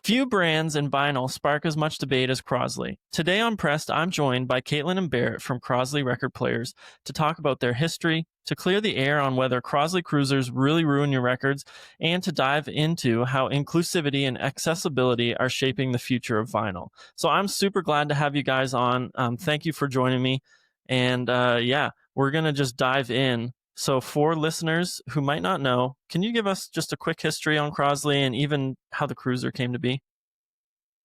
Few brands in vinyl spark as much debate as Crosley. Today on Pressed, I'm joined by Caitlin and Barrett from Crosley Record Players to talk about their history, to clear the air on whether Crosley Cruisers really ruin your records, and to dive into how inclusivity and accessibility are shaping the future of vinyl. So I'm super glad to have you guys on. Thank you for joining me. And yeah, we're going to just dive in. So for listeners who might not know, can you give us just a quick history on Crosley and even how the Cruiser came to be?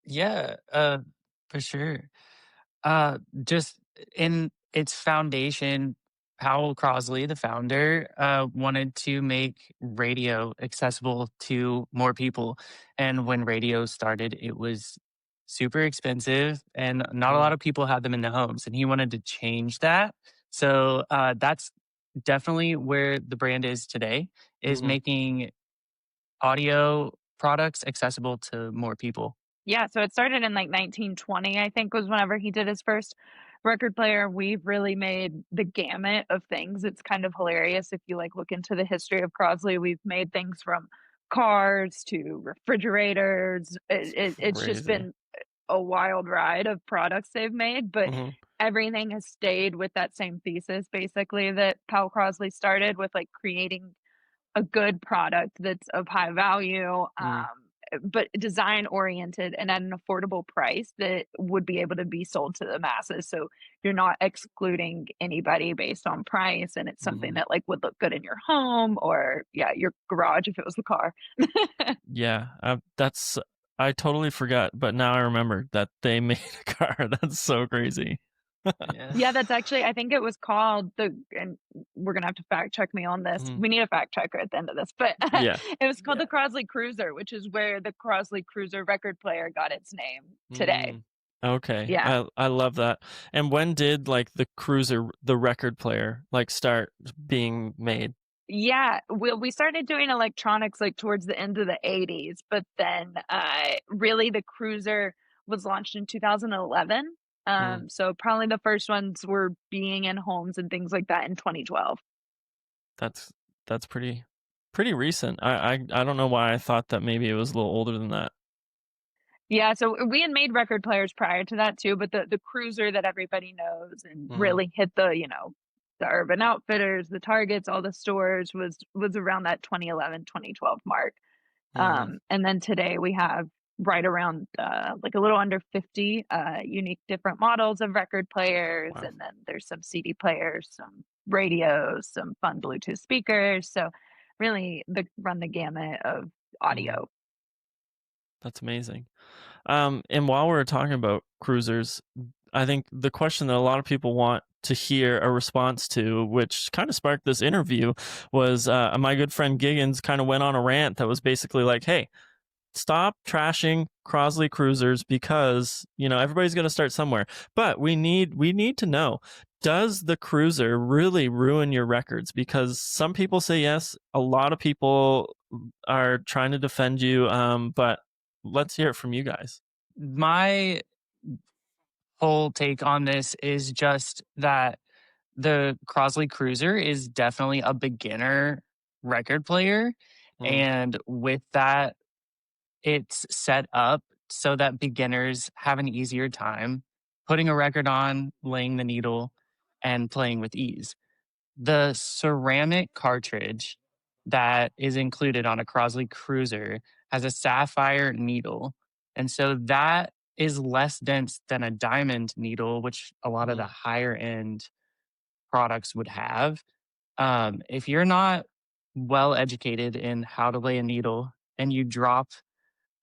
Yeah, for sure. Just in its foundation, Powell Crosley, the founder, wanted to make radio accessible to more people. And when radio started, it was super expensive and not a lot of people had them in their homes. And he wanted to change that. So that's definitely where the brand is today, is making audio products accessible to more people. Yeah, so it started in like 1920, I think was whenever he did his first record player. We've really made the gamut of things. It's kind of hilarious if you like look into the history of Crosley. We've made things from cars to refrigerators. It's just Crazy. been a wild ride of products they've made, but Mhm. everything has stayed with that same thesis basically that Powell Crosley started with, like creating a good product that's of high value, Mm. but design oriented and at an affordable price that would be able to be sold to the masses. So you're not excluding anybody based on price, and it's something Mhm. that like would look good in your home or yeah, your garage if it was the car. Yeah, I totally forgot, but now I remember that they made a car. That's so crazy. Yeah. Yeah, that's actually I think it was called the and we're gonna have to fact check me on this. Mhm. We need a fact checker at the end of this, but Yeah. it was called Yeah. the Crosley Cruiser, which is where the Crosley Cruiser record player got its name today. Mm. Okay. Yeah. I love that. And when did like the Cruiser, the record player, like start being made? Yeah, we started doing electronics, like, towards the end of the '80s, but then, really the Cruiser was launched in 2011, Mm. so probably the first ones were being in homes and things like that in 2012. That's that's pretty recent. I don't know why I thought that maybe it was a little older than that. Yeah, so we had made record players prior to that too, but the Cruiser that everybody knows and Mhm. really hit the Urban Outfitters, the Targets, all the stores was around that 2011, 2012 mark. Mhm. And then today we have right around like a little under 50 unique different models of record players. Wow. And then there's some CD players, some radios, some fun Bluetooth speakers. So really run the gamut of Mhm. audio. That's amazing. And while we're talking about cruisers, I think the question that a lot of people want to hear a response to, which kind of sparked this interview, was my good friend Giggins kind of went on a rant that was basically like, hey, stop trashing Crosley Cruisers because, everybody's going to start somewhere. But we need to know, does the Cruiser really ruin your records? Because some people say yes, a lot of people are trying to defend you, but let's hear it from you guys. My whole take on this is just that the Crosley Cruiser is definitely a beginner record player. Mm. And with that, it's set up so that beginners have an easier time putting a record on, laying the needle, and playing with ease. The ceramic cartridge that is included on a Crosley Cruiser has a sapphire needle. And so that is less dense than a diamond needle, which a lot of the Mm. higher end products would have. If you're not well educated in how to lay a needle and you drop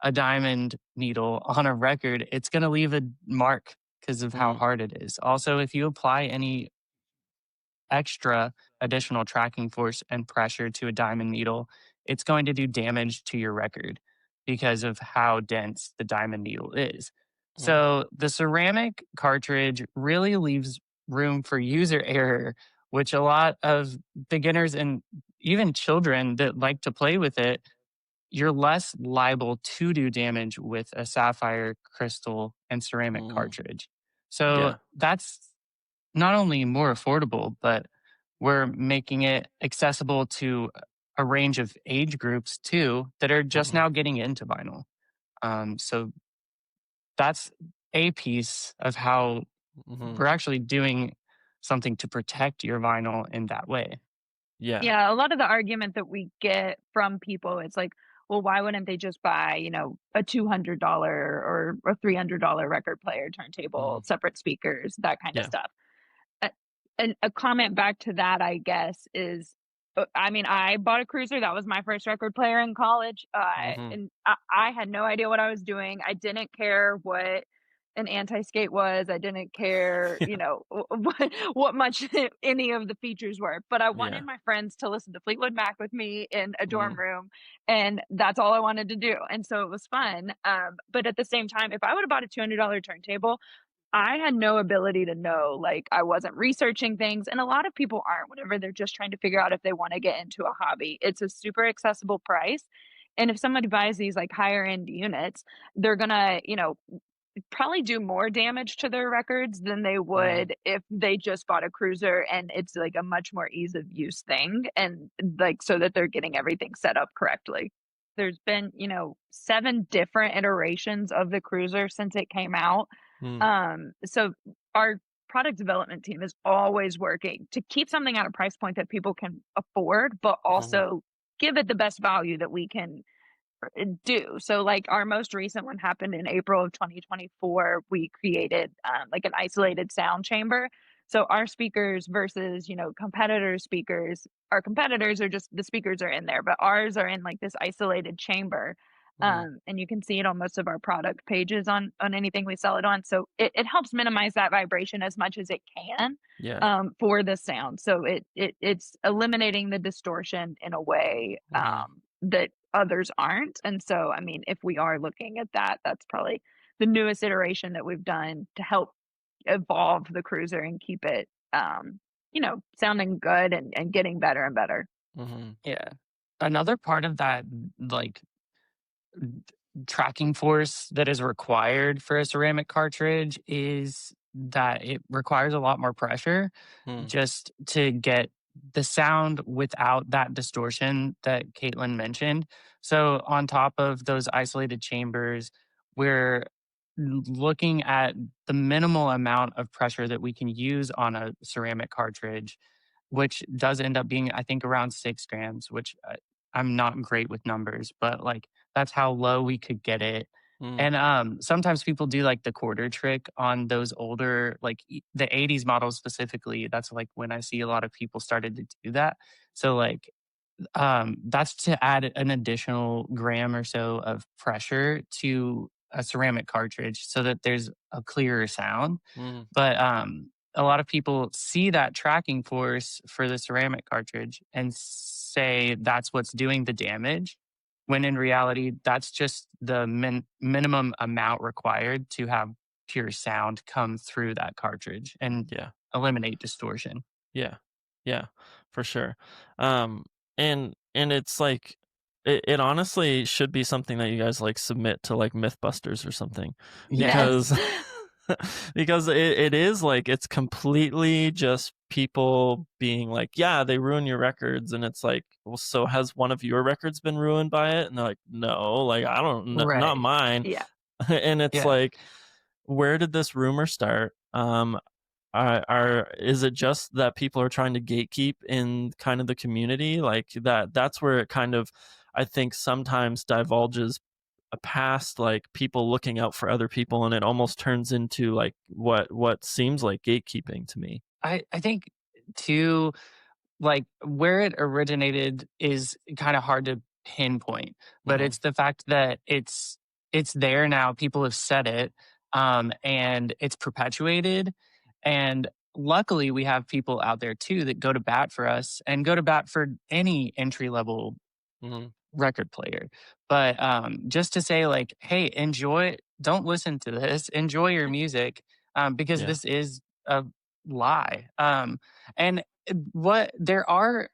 a diamond needle on a record, it's going to leave a mark because of how Mm. hard it is. Also, if you apply any extra additional tracking force and pressure to a diamond needle, it's going to do damage to your record because of how dense the diamond needle is. Mm. So the ceramic cartridge really leaves room for user error, which a lot of beginners and even children that like to play with it, you're less liable to do damage with a sapphire, crystal, and ceramic Mm. cartridge. So Yeah. that's not only more affordable, but we're making it accessible to a range of age groups too that are just Mhm. now getting into vinyl. So that's a piece of how Mhm. we're actually doing something to protect your vinyl in that way. Yeah. Yeah, a lot of the argument that we get from people, it's like, well, why wouldn't they just buy, a $200 or a $300 record player, turntable, Mhm. separate speakers, that kind of Yeah. stuff. A and a comment back to that, I guess, is, I mean, I bought a Cruiser, that was my first record player in college, Mhm. and I had no idea what I was doing, I didn't care what an anti-skate was, I didn't care, Yeah. what much any of the features were, but I wanted Yeah. my friends to listen to Fleetwood Mac with me in a dorm Mhm. room, and that's all I wanted to do, and so it was fun, but at the same time, if I would've bought a $200 turntable, I had no ability to know, like, I wasn't researching things, and a lot of people aren't whenever they're just trying to figure out if they wanna get into a hobby. It's a super accessible price, and if somebody buys these, like, higher end units, they're gonna, probably do more damage to their records than they Mhm. would if they just bought a Cruiser and it's, like, a much more ease of use thing and, like, so that they're getting everything set up correctly. There's been, 7 different iterations of the Cruiser since it came out. Mm. So our product development team is always working to keep something at a price point that people can afford, but Mhm. also give it the best value that we can do. So, like, our most recent one happened in April of 2024. We created, like, an isolated sound chamber. So our speakers versus, competitors' speakers, our competitors are just the speakers are in there, but ours are in, like, this isolated chamber. Mhm. And you can see it on most of our product pages on anything we sell it on. So it helps minimize that vibration as much as it can, Yeah. for the sound. So it's eliminating the distortion in a way, Mhm. that others aren't. And so, I mean, if we are looking at that, that's probably the newest iteration that we've done to help evolve the Cruiser and keep it, sounding good and getting better and better. Mhm. Yeah. Another part of that, like, tracking force that is required for a ceramic cartridge is that it requires a lot more pressure Mm. just to get the sound without that distortion that Caitlin mentioned. So, on top of those isolated chambers, we're looking at the minimal amount of pressure that we can use on a ceramic cartridge, which does end up being, I think, around 6 grams, which I'm not great with numbers, but like that's how low we could get it. Mm. And sometimes people do like the quarter trick on those older, like the 80s models specifically. That's like when I see a lot of people started to do that. So, like, that's to add an additional gram or so of pressure to a ceramic cartridge so that there's a clearer sound. Mm. But a lot of people see that tracking force for the ceramic cartridge and say that's what's doing the damage, when in reality, that's just the minimum amount required to have pure sound come through that cartridge and Yeah. eliminate distortion. Yeah. Yeah, for sure. Um, and it's like it honestly should be something that you guys like submit to like Mythbusters or something Yeah. Yes. because because it is like it's completely just people being like, yeah, they ruin your records, and it's like, well, so has one of your records been ruined by it? And they're like, no, like I don't, not Right. mine. Yeah. And it's Yeah. like, where did this rumor start? Are is it just that people are trying to gatekeep in kind of the community like that's where it kind of I think sometimes divulges past like people looking out for other people and it almost turns into like what seems like gatekeeping to me. I think too, like, where it originated is kind of hard to pinpoint, but Mhm. it's the fact that it's there now. People have said it, and it's perpetuated. And luckily, we have people out there too that go to bat for us and go to bat for any entry level Mhm. record player. But just to say, like, hey, enjoy, don't listen to this, enjoy your music, because Yeah. this is a lie. And what there are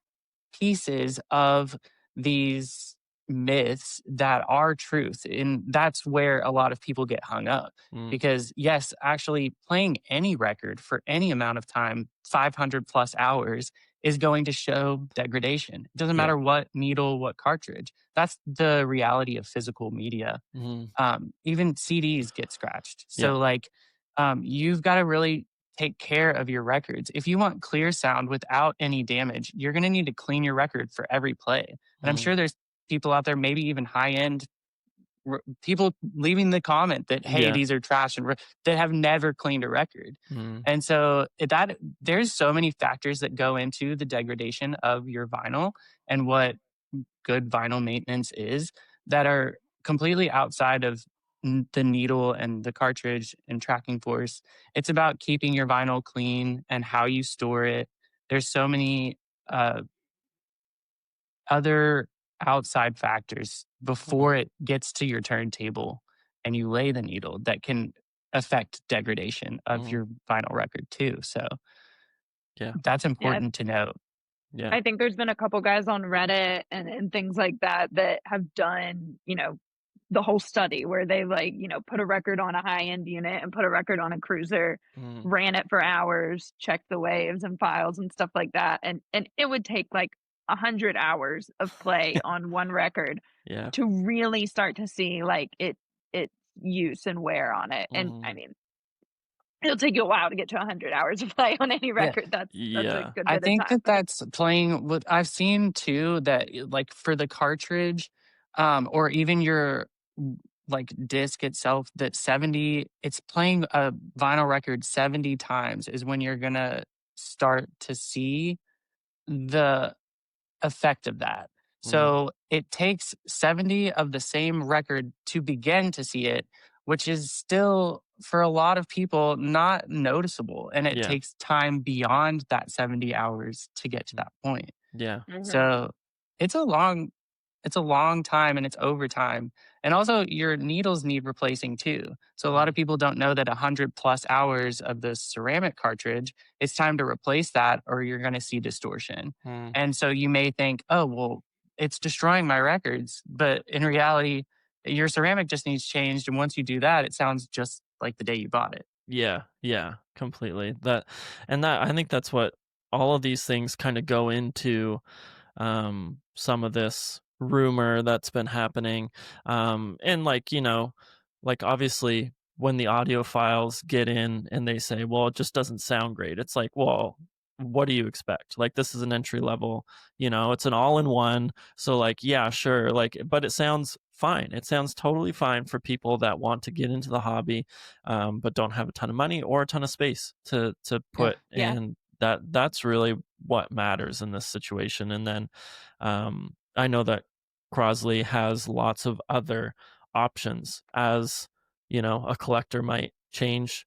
pieces of these myths that are truth. And that's where a lot of people get hung up. Mm. Because, yes, actually playing any record for any amount of time, 500 plus hours, is going to show degradation. It doesn't Yeah. matter what needle, what cartridge. That's the reality of physical media. Even CDs get scratched. Yeah. So like, you've got to really take care of your records. If you want clear sound without any damage, you're going to need to clean your record for every play. And I'm sure there's people out there, maybe even high end people leaving the comment that, hey, Yeah. these are trash and that have never cleaned a record. And so that there's so many factors that go into the degradation of your vinyl and what good vinyl maintenance is that are completely outside of the needle and the cartridge and tracking force. It's about keeping your vinyl clean and how you store it. There's so many other outside factors before it gets to your turntable and you lay the needle that can affect degradation of your vinyl record too. So Yeah. that's important to note. Yeah. I think there's been a couple guys on Reddit and things like that that have done, you know, the whole study where they like, you know, put a record on a high end unit and put a record on a cruiser, ran it for hours, checked the waves and files and stuff like that. And it would take like 100 hours of play on one record Yeah. to really start to see like its use and wear on it. And I mean, it'll take you a while to get to 100 hours of play on any record. That's a good bit I think of time. that's playing with. I've seen too that like for the cartridge, or even your like disc itself, that 70, it's playing a vinyl record 70 times is when you're gonna start to see the effect of that. So it takes 70 of the same record to begin to see it, which is still for a lot of people not noticeable. And it takes time beyond that 70 hours to get to that point. Yeah. So it's a long time and it's overtime. And also your needles need replacing too. So a lot of people don't know that 100+ hours of the ceramic cartridge, it's time to replace that or you're going to see distortion. And so you may think, oh, well, it's destroying my records. But in reality, your ceramic just needs changed. And once you do that, it sounds just like the day you bought it. Yeah, yeah, completely. That I think that's what all of these things kind of go into some of this rumor that's been happening. And like, you know, like obviously when the audio files get in and they say, well, it just doesn't sound great. It's like, well, what do you expect? Like this is an entry level, you know, it's an all-in-one. So like, yeah, sure. Like, but it sounds fine. It sounds totally fine for people that want to get into the hobby, but don't have a ton of money or a ton of space to put. And that's really what matters in this situation. And then I know that Crosley has lots of other options, as you know, a collector might change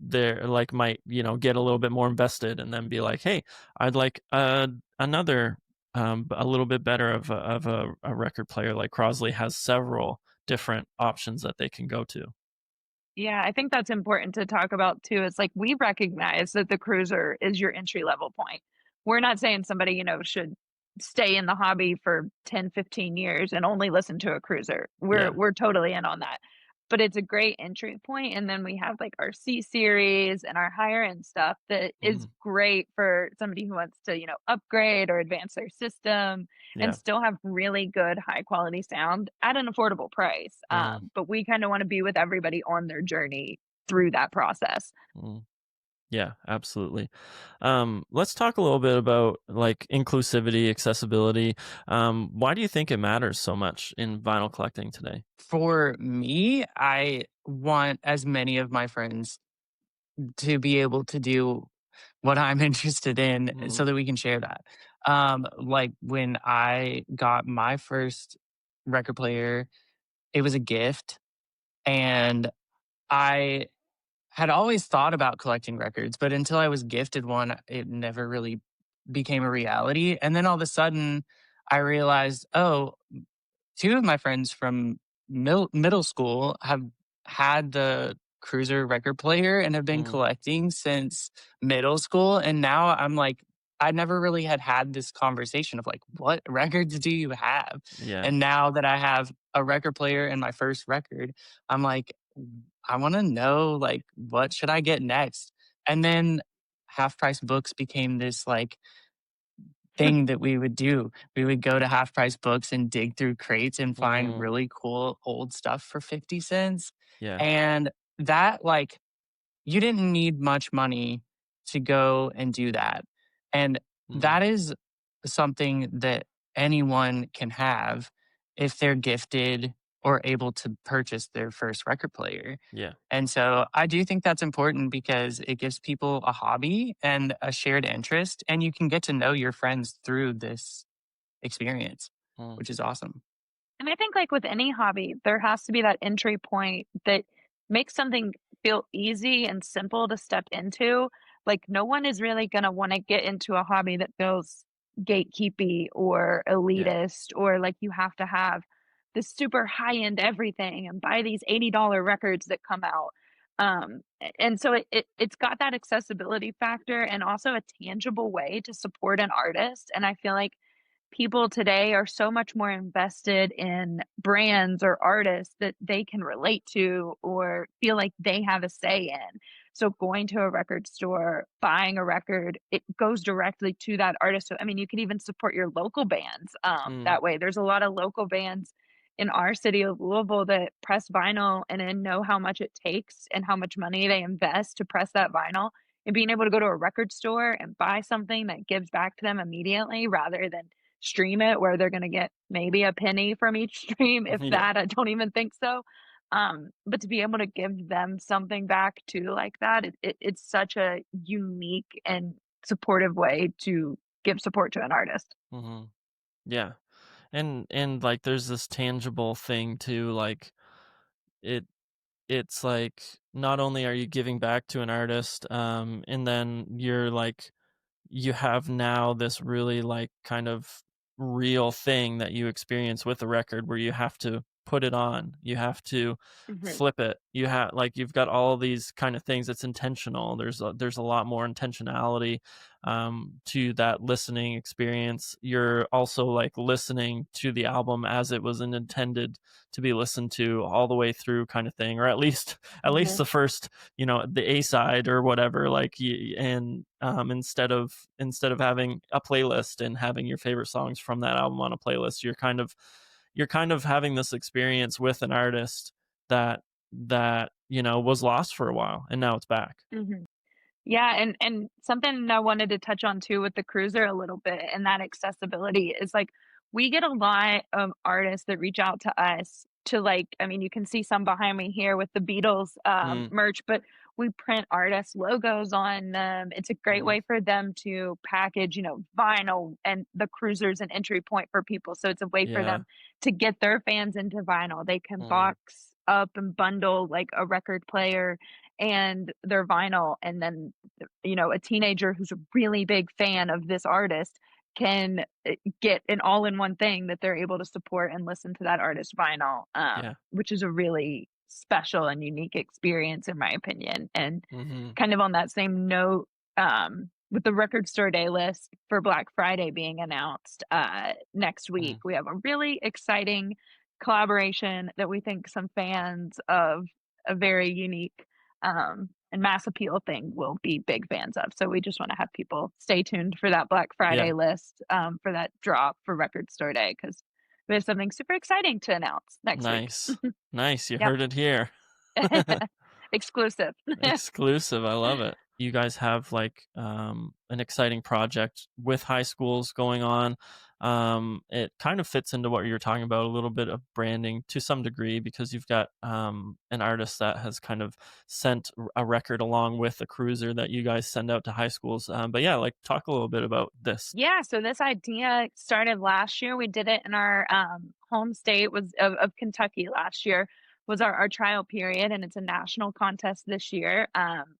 they're like might, you know, get a little bit more invested and then be like, hey, I'd like another a little bit better of a record player. Like Crosley has several different options that they can go to. Yeah, I think that's important to talk about too. It's like we recognize that the cruiser is your entry level point. We're not saying somebody, you know, should stay in the hobby for 10, 15 years and only listen to a cruiser. We're totally in on that. But it's a great entry point, and then we have like our C series and our higher end stuff that is great for somebody who wants to, you know, upgrade or advance their system and still have really good high quality sound at an affordable price. But we kind of want to be with everybody on their journey through that process. Yeah, absolutely. Let's talk a little bit about like inclusivity, accessibility. Why do you think it matters so much in vinyl collecting today? For me, I want as many of my friends to be able to do what I'm interested in so that we can share that. Like when I got my first record player, it was a gift. And I had always thought about collecting records, but until I was gifted one, it never really became a reality. And then all of a sudden, I realized, oh, two of my friends from middle school have had the Cruiser record player and have been collecting since middle school. And now I'm like, I never really had this conversation of like, what records do you have? Yeah. And now that I have a record player and my first record, I'm like, I want to know, like, what should I get next? And then half price books became this like thing that we would do. We would go to half price books and dig through crates and find Mm, really cool old stuff for 50 cents. yeah. And that, like, you didn't need much money to go and do that. And Mm, that is something that anyone can have if they're gifted or able to purchase their first record player. yeah. And so I do think that's important because it gives people a hobby and a shared interest, and you can get to know your friends through this experience, Mm, which is awesome. And I think like with any hobby, there has to be that entry point that makes something feel easy and simple to step into. Like no one is really going to want to get into a hobby that feels gatekeepy or yeah. elitist or like you have to have this super high end everything and buy these $80 records that come out. And so it's got that accessibility factor and also a tangible way to support an artist. And I feel like people today are so much more invested in brands or artists that they can relate to or feel like they have a say in. So going to a record store, buying a record, it goes directly to that artist. So I mean, you can even support your local bands Mm, that way. There's a lot of local bands in our city of Louisville that press vinyl and then know how much it takes and how much money they invest to press that vinyl. And being able to go to a record store and buy something that gives back to them immediately rather than stream it where they're gonna get maybe a penny from each stream, if yeah. that, I don't even think so. But to be able to give them something back too like that, it's such a unique and supportive way to give support to an artist. Hmm. Yeah. And like there's this tangible thing too, like it it's like not only are you giving back to an artist, and then you're like you have now this really like kind of real thing that you experience with the record where you have to put it on, you have to Mhm, flip it, you have like you've got all these kind of things. It's intentional. There's a lot more intentionality to that listening experience. You're also like listening to the album as it was intended to be listened to all the way through, kind of thing, or at least mhm, the first, the A side or whatever, like and instead of having a playlist and having your favorite songs from that album on a playlist, you're kind of having this experience with an artist that was lost for a while and now it's back. mhm. Yeah, and something I wanted to touch on too with the cruiser a little bit and that accessibility is like we get a lot of artists that reach out to us to like I mean you can see some behind me here with the Beatles Mm, merch, but we print artist logos on them. It's a great mm, way for them to package, vinyl and the cruiser's an entry point for people. So it's a way for yeah. them to get their fans into vinyl. They can Mm, box up and bundle like a record player and their vinyl and then a teenager who's a really big fan of this artist can get an all-in-one thing that they're able to support and listen to that artist vinyl, yeah. which is a really special and unique experience in my opinion. And Hmm. kind of on that same note, with the record store day list for Black Friday being announced next week, Mm, we have a really exciting collaboration that we think some fans of a very unique and mass appeal thing will be big fans of. So we just want to have people stay tuned for that Black yeah. Friday list for that drop for Record Store Day because we have something super exciting to announce next week. Nice. Nice. You Yep. heard it here. Exclusive. Exclusive. I love it. You guys have like an exciting project with high schools going on. It kind of fits into what you're talking about, a little bit of branding to some degree, because you've got an artist that has kind of sent a record along with a cruiser that you guys send out to high schools. But yeah, like talk a little bit about this. Yeah, so this idea started last year. We did it in our home state was of Kentucky last year was our trial period, and it's a national contest this year.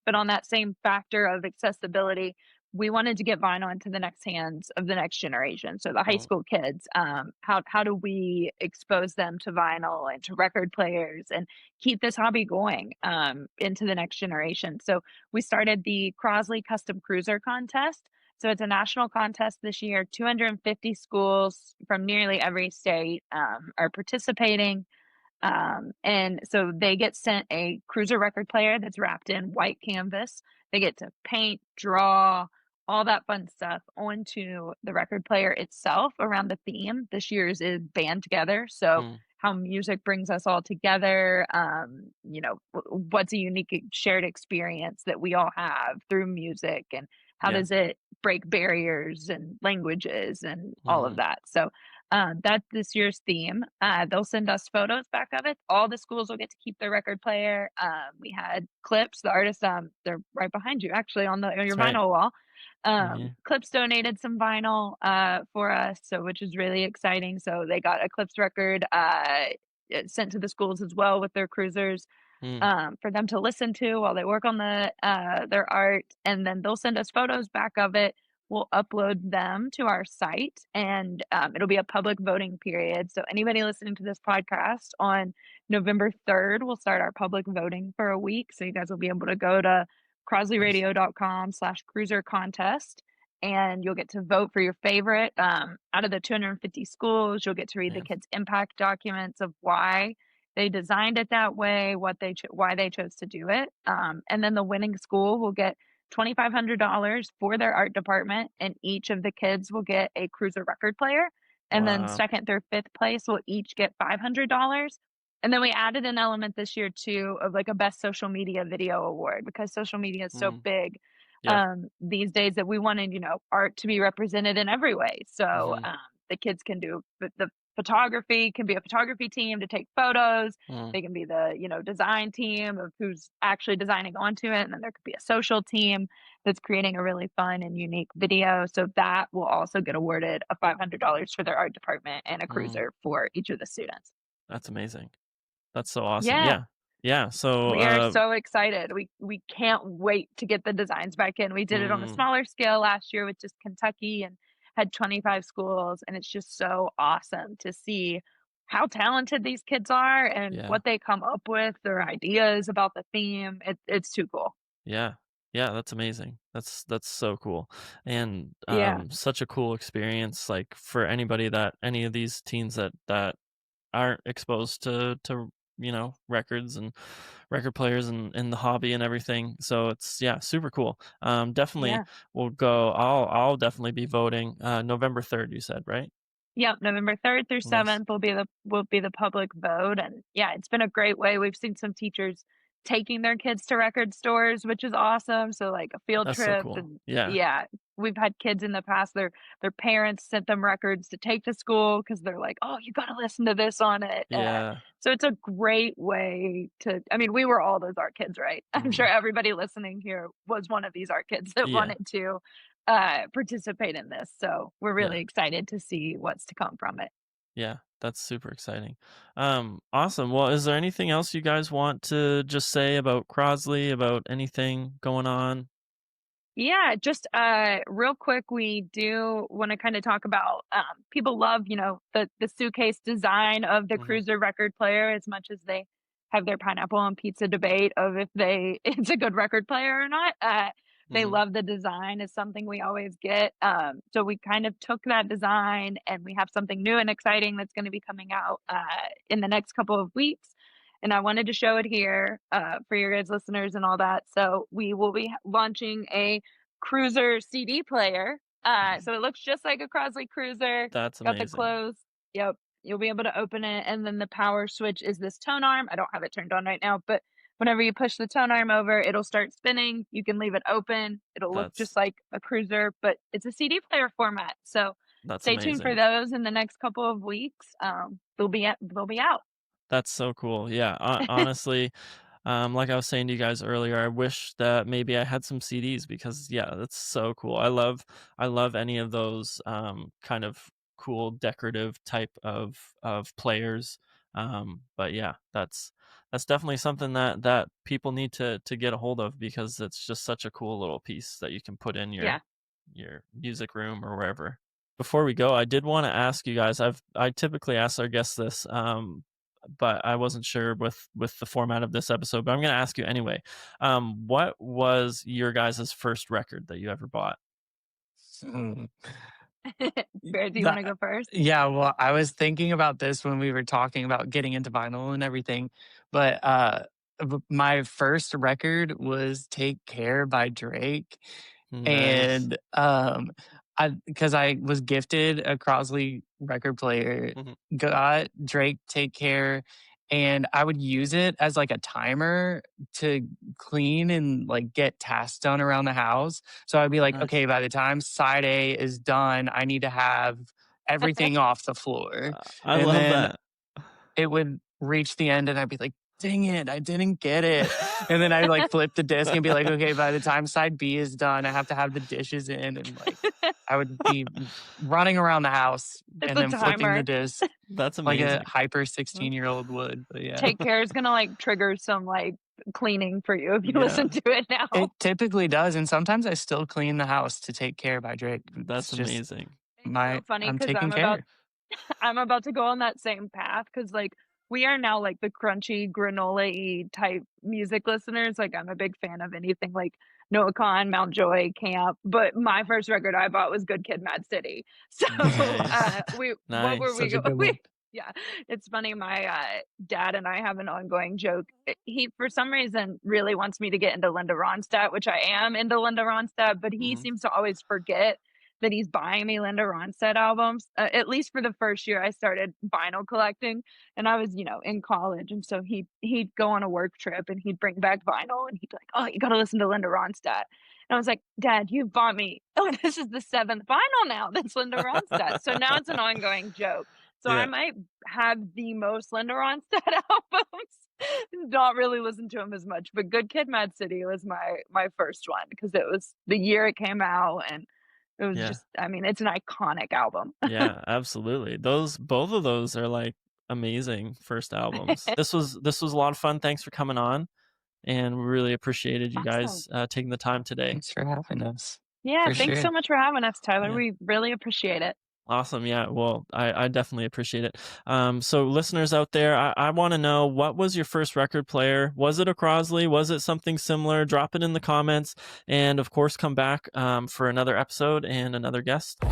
But on that same factor of accessibility, we wanted to get vinyl into the next hands of the next generation. So the high Mm, school kids, how do we expose them to vinyl and to record players and keep this hobby going into the next generation? So we started the Crosley Custom Cruiser Contest. So it's a national contest this year. 250 schools from nearly every state are participating. And so they get sent a cruiser record player that's wrapped in white canvas. They get to paint, draw, all that fun stuff onto the record player itself around the theme. This year's is band together. So Mm, how music brings us all together, what's a unique shared experience that we all have through music, and how yeah. does it break barriers and languages and all of Mhm. that. So that's this year's theme. They'll send us photos back of it. All the schools will get to keep their record player. We had Clips, the artist, they're right behind you actually on your That's right. vinyl wall. Right here. Clips donated some vinyl for us, so which is really exciting. So they got a Clips record sent to the schools as well with their cruisers, Mm, for them to listen to while they work on their art, and then they'll send us photos back of it. We'll upload them to our site, and it'll be a public voting period. So anybody listening to this podcast on November 3rd, we'll start our public voting for a week. So you guys will be able to go to nice. crosleyradio.com/cruiser contest, and you'll get to vote for your favorite. Out of the 250 schools, you'll get to read the Yeah. kids' impact documents of why they designed it that way, why they chose to do it. And then the winning school will get $2,500 for their art department, and each of the kids will get a cruiser record player. And then Wow. second through fifth place will each get $500. And then we added an element this year too of like a best social media video award, because social media is so Mm, big yeah. these days, that we wanted, art to be represented in every way. So Mhm. the kids can do the photography, can be a photography team to take photos. Mm, They can be the, design team of who's actually designing onto it. And then there could be a social team that's creating a really fun and unique video. So that will also get awarded a $500 for their art department and a mm. cruiser for each of the students. That's amazing. That's so awesome. Yeah. Yeah. Yeah. So, We are so excited. We can't wait to get the designs back in. We did it on a mm, smaller scale last year with just Kentucky and had 25 schools, and it's just so awesome to see how talented these kids are and yeah. what they come up with, their ideas about the theme. It's too cool. Yeah. Yeah, that's amazing. That's so cool. And Yeah. such a cool experience like for anybody that any of these teens that aren't exposed to records and record players and the hobby and everything. So it's yeah, super cool. Definitely Yeah. will go. I'll definitely be voting. November 3rd, you said, right? Yep, November 3rd through Nice. 7th will be the public vote, and, yeah, it's been a great way. We've seen some teachers taking their kids to record stores, which is awesome, so, like, a field That's so trip, cool. and Yeah. yeah, we've had kids in the past, their parents sent them records to take to school because 'cause they're like, "Oh, you gotta listen to this on it," Yeah. so it's a great way to, I mean, we were all those art kids, right? I'm sure Mhm. everybody listening here was one of these art kids that Yeah. wanted to participate in this. So we're Yeah. really excited to see what's to come from it. Yeah. That's super exciting. Awesome. Well, is there anything else you guys want to just say about Crosley, about anything going on? Yeah, just real quick, we do want to kind of talk about people love, the suitcase design of the Mhm. cruiser record player as much as they have their pineapple on pizza debate of if they it's a good record player or not. They Mhm. love the design is something we always get. So we kind of took that design, and we have something new and exciting that's going to be coming out in the next couple of weeks. And I wanted to show it here for your guys' listeners and all that. So we will be launching a Cruiser CD player. So it looks just like a Crosley Cruiser. That's Got the amazing. close. Yep. You'll be able to open it, and then the power switch is this tone arm. I don't have it turned on right now, but whenever you push the tone arm over, it'll start spinning. You can leave it open. It'll look That's just like a Cruiser, but it's a CD player format. So that's stay tuned for amazing. those in the next couple of weeks. They'll be out. That's so cool. Yeah, honestly, like I was saying to you guys earlier, I wish that maybe I had some CDs because yeah, that's so cool. I love any of those kind of cool decorative type of players. But yeah, that's definitely something that people need to get a hold of because it's just such a cool little piece that you can put in Yeah. your music room or wherever. Before we go, I did want to ask you guys. I typically ask our guests this, but I wasn't sure with the format of this episode. But I'm going to ask you anyway. What was your guys' first record that you ever bought? Mm. Barrett, do you want to go first? Yeah, well, I was thinking about this when we were talking about getting into vinyl and everything, but my first record was "Take Care" by Drake, Nice. and because I was gifted a Crosley record player, Mhm. got Drake "Take Care," and I would use it as like a timer to clean and like get tasks done around the house. So I'd be like, Nice. okay, by the time side A is done, I need to have everything off the floor. I And love then that. it would reach the end and I'd be like, dang it, I didn't get it. And then I'd like flip the disc and be like, okay, by the time side B is done, I have to have the dishes in. And like, I would be running around the house It's and a then flipping timer. the disc That's like amazing. a hyper 16-year-old would. But yeah, Take Care is gonna like trigger some like cleaning for you if you Yeah. listen to it now. it typically does. And sometimes I still clean the house to Take Care by Drake. That's It's just amazing. It's so funny I'm because taking care. I'm about to go on that same path because like we are now like the crunchy granola-y type music listeners. Like I'm a big fan of anything like Noah Kahan, Mountjoy, Camp. But my first record I bought was Good Kid, Mad City. So Nice. what Nice. were we Such a good we one. yeah, it's funny. My dad and I have an ongoing joke. He, for some reason, really wants me to get into Linda Ronstadt, which I am into Linda Ronstadt, but he Mhm. seems to always forget that he's buying me Linda Ronstadt albums. At least for the first year I started vinyl collecting, and I was, in college, and so he'd go on a work trip and he'd bring back vinyl, and he'd be like, "Oh, you got to listen to Linda Ronstadt." And I was like, "Dad, you bought me. Oh, this is the 7th vinyl now. That's Linda Ronstadt." So now it's an ongoing joke. So I Yeah. might have the most Linda Ronstadt albums. Not really listen to him as much, but Good Kid, Mad City was my first one because it was the year it came out, and it was Yeah. just, I mean, it's an iconic album. Yeah, absolutely. Both of those are like amazing first albums. This was a lot of fun. Thanks for coming on, and we really appreciated you guys Awesome. taking the time today. Thanks for having us. Yeah, For thanks sure. so much for having us, Tyler. Yeah. We really appreciate it. Awesome. Yeah. Well, I definitely appreciate it. So listeners out there, I want to know, what was your first record player? Was it a Crosley? Was it something similar? Drop it in the comments, and of course, come back for another episode and another guest.